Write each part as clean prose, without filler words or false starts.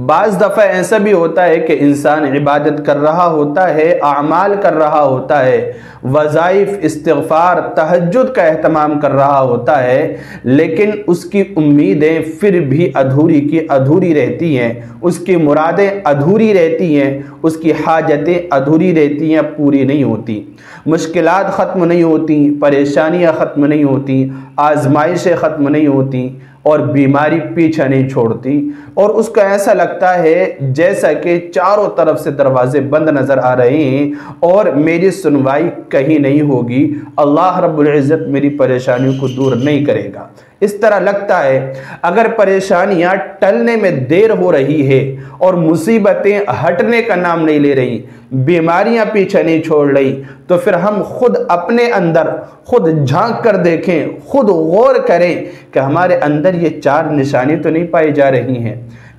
بعض دفعہ ایسا بھی ہوتا ہے کہ انسان عبادت کر رہا ہوتا ہے، اعمال کر رہا ہوتا ہے، وظائف، استغفار، تہجد کا اہتمام کر رہا ہوتا ہے، لیکن اس کی امیدیں پھر بھی ادھوری کی ادھوری رہتی ہیں، اس کی مرادیں ادھوری رہتی ہیں، اس کی حاجتیں ادھوری رہتی ہیں، پوری نہیں ہوتی، مشکلات ختم نہیں ہوتی، پریشانیاں ختم نہیں ہوتی، آزمائشیں ختم نہیں ہوتی، اور بیماری پیچھے نہیں چھوڑتی، اور اس کو ایسا لگتا ہے جیسا کہ چاروں طرف سے دروازے بند نظر آ رہے ہیں اور میری سنوائی کہیں نہیں ہوگی، اللہ رب العزت میری پریشانیوں کو دور نہیں کرے گا، اس طرح لگتا ہے۔ اگر پریشانیاں ٹلنے میں دیر ہو رہی ہے اور مصیبتیں ہٹنے کا نام نہیں لے رہی، بیماریاں پیچھے نہیں چھوڑ رہی، تو پھر ہم خود اپنے اندر خود جھانک کر دیکھیں، خود غور کریں کہ ہمارے اندر یہ چار نشانی تو نہیں پائی جا رہی ہیں۔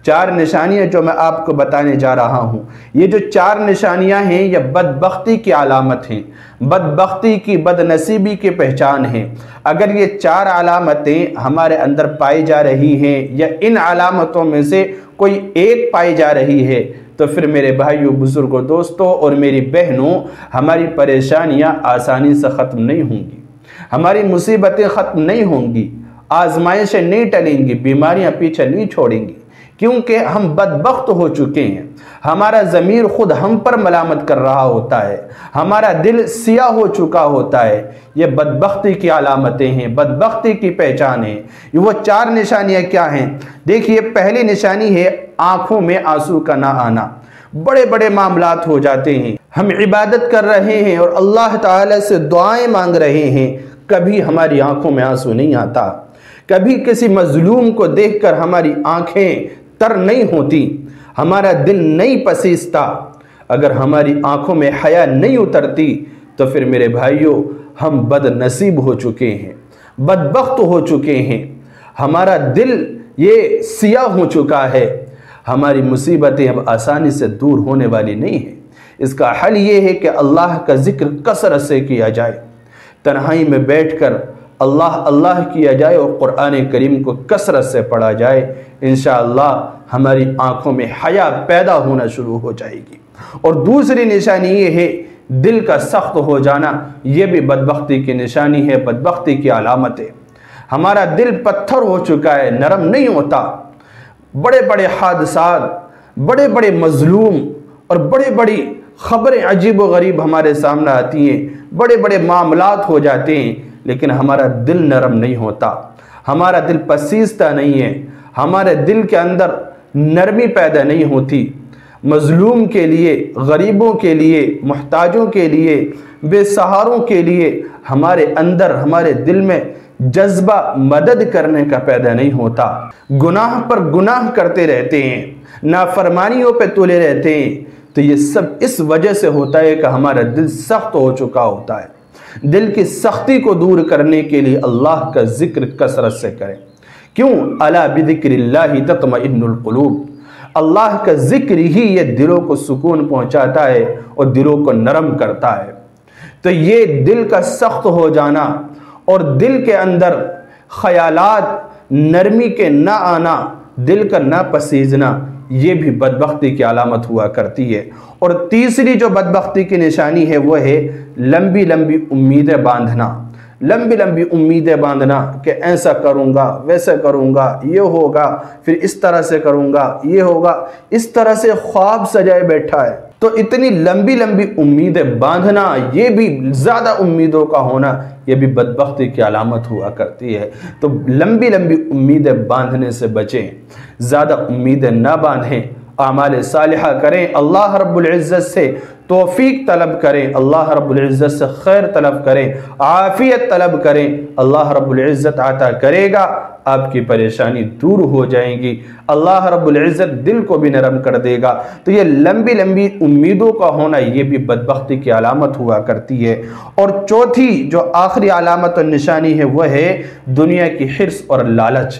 چار نشانیاں جو میں آپ کو بتانے جا رہا ہوں، یہ جو چار نشانیاں ہیں یہ بدبختی کی علامت ہیں، بدبختی کی، بدنصیبی کی پہچان ہیں۔ اگر یہ چار علامتیں ہمارے اندر پائی جا رہی ہیں یا ان علامتوں میں سے کوئی ایک پائی جا رہی ہے، تو پھر میرے بھائیوں، بزرگوں، دوستوں اور میری بہنوں، ہماری پریشانیاں آسانی سے ختم نہیں ہوں گی، ہماری مصیبتیں ختم نہیں ہوں گی، آزمائشیں نہیں ٹلیں گی، بیماریاں پیچھے نہیں چھوڑیں گی، کیونکہ ہم بدبخت ہو چکے ہیں۔ ہمارا ضمیر خود ہم پر ملامت کر رہا ہوتا ہے، ہمارا دل سیاہ ہو چکا ہوتا ہے۔ یہ بدبختی کی علامتیں ہیں، بدبختی کی پہچان ہیں۔ وہ چار نشانیاں کیا ہیں؟ دیکھیے، پہلی نشانی ہے آنکھوں میں آنسو کا نہ آنا۔ بڑے بڑے معاملات ہو جاتے ہیں، ہم عبادت کر رہے ہیں اور اللہ تعالی سے دعائیں مانگ رہے ہیں، کبھی ہماری آنکھوں میں آنسو نہیں آتا، کبھی کسی مظلوم کو دیکھ کر ہماری آنکھیں تر نہیں ہوتی، ہمارا دل نہیں پسیستا۔ اگر ہماری آنکھوں میں حیا نہیں اترتی تو پھر میرے بھائیوں، ہم بد نصیب ہو چکے ہیں، بدبخت ہو چکے ہیں، ہمارا دل یہ سیاہ ہو چکا ہے، ہماری مصیبتیں اب آسانی سے دور ہونے والی نہیں ہیں۔ اس کا حل یہ ہے کہ اللہ کا ذکر کثرت سے کیا جائے، تنہائی میں بیٹھ کر اللہ اللہ کیا جائے اور قرآن کریم کو کثرت سے پڑھا جائے۔ انشاءاللہ ہماری آنکھوں میں حیا پیدا ہونا شروع ہو جائے گی۔ اور دوسری نشانی یہ ہے دل کا سخت ہو جانا، یہ بھی بدبختی کی نشانی ہے، بدبختی کی علامت ہے۔ ہمارا دل پتھر ہو چکا ہے، نرم نہیں ہوتا، بڑے بڑے حادثات، بڑے بڑے مظلوم اور بڑے بڑی خبریں عجیب و غریب ہمارے سامنے آتی ہیں، بڑے بڑے معاملات ہو جاتے ہیں، لیکن ہمارا دل نرم نہیں ہوتا، ہمارا دل پسیستا نہیں ہے، ہمارے دل کے اندر نرمی پیدا نہیں ہوتی۔ مظلوم کے لیے، غریبوں کے لیے، محتاجوں کے لیے، بے سہاروں کے لیے ہمارے اندر، ہمارے دل میں جذبہ مدد کرنے کا پیدا نہیں ہوتا۔ گناہ پر گناہ کرتے رہتے ہیں، نافرمانیوں پہ تلے رہتے ہیں، تو یہ سب اس وجہ سے ہوتا ہے کہ ہمارا دل سخت ہو چکا ہوتا ہے۔ دل کی سختی کو دور کرنے کے لیے اللہ کا ذکر کثرت سے کریں۔ کیوں؟ الا بذکر اللہ تطمئن القلوب، اللہ کا ذکر ہی یہ دلوں کو سکون پہنچاتا ہے اور دلوں کو نرم کرتا ہے۔ تو یہ دل کا سخت ہو جانا اور دل کے اندر خیالات نرمی کے نہ آنا، دل کا نہ پسیزنا، یہ بھی بدبختی کی علامت ہوا کرتی ہے۔ اور تیسری جو بدبختی کی نشانی ہے وہ ہے لمبی لمبی امیدیں باندھنا، لمبی لمبی امیدیں باندھنا کہ ایسا کروں گا، ویسا کروں گا، یہ ہوگا، پھر اس طرح سے کروں گا، یہ ہوگا، اس طرح سے خواب سجائے بیٹھا ہے۔ تو اتنی لمبی لمبی امیدیں باندھنا، یہ بھی زیادہ امیدوں کا ہونا، یہ بھی بدبختی کی علامت ہوا کرتی ہے۔ تو لمبی لمبی امیدیں باندھنے سے بچیں، زیادہ امیدیں نہ باندھیں، اعمال صالحہ کریں، اللہ رب العزت سے توفیق طلب کریں، اللہ رب العزت سے خیر طلب کریں، عافیت طلب کریں، اللہ رب العزت عطا کرے گا، آپ کی پریشانی دور ہو جائیں گی، اللہ رب العزت دل کو بھی نرم کر دے گا۔ تو یہ لمبی لمبی امیدوں کا ہونا، یہ بھی بدبختی کی علامت ہوا کرتی ہے۔ اور چوتھی جو آخری علامت اور نشانی ہے وہ ہے دنیا کی حرص اور لالچ۔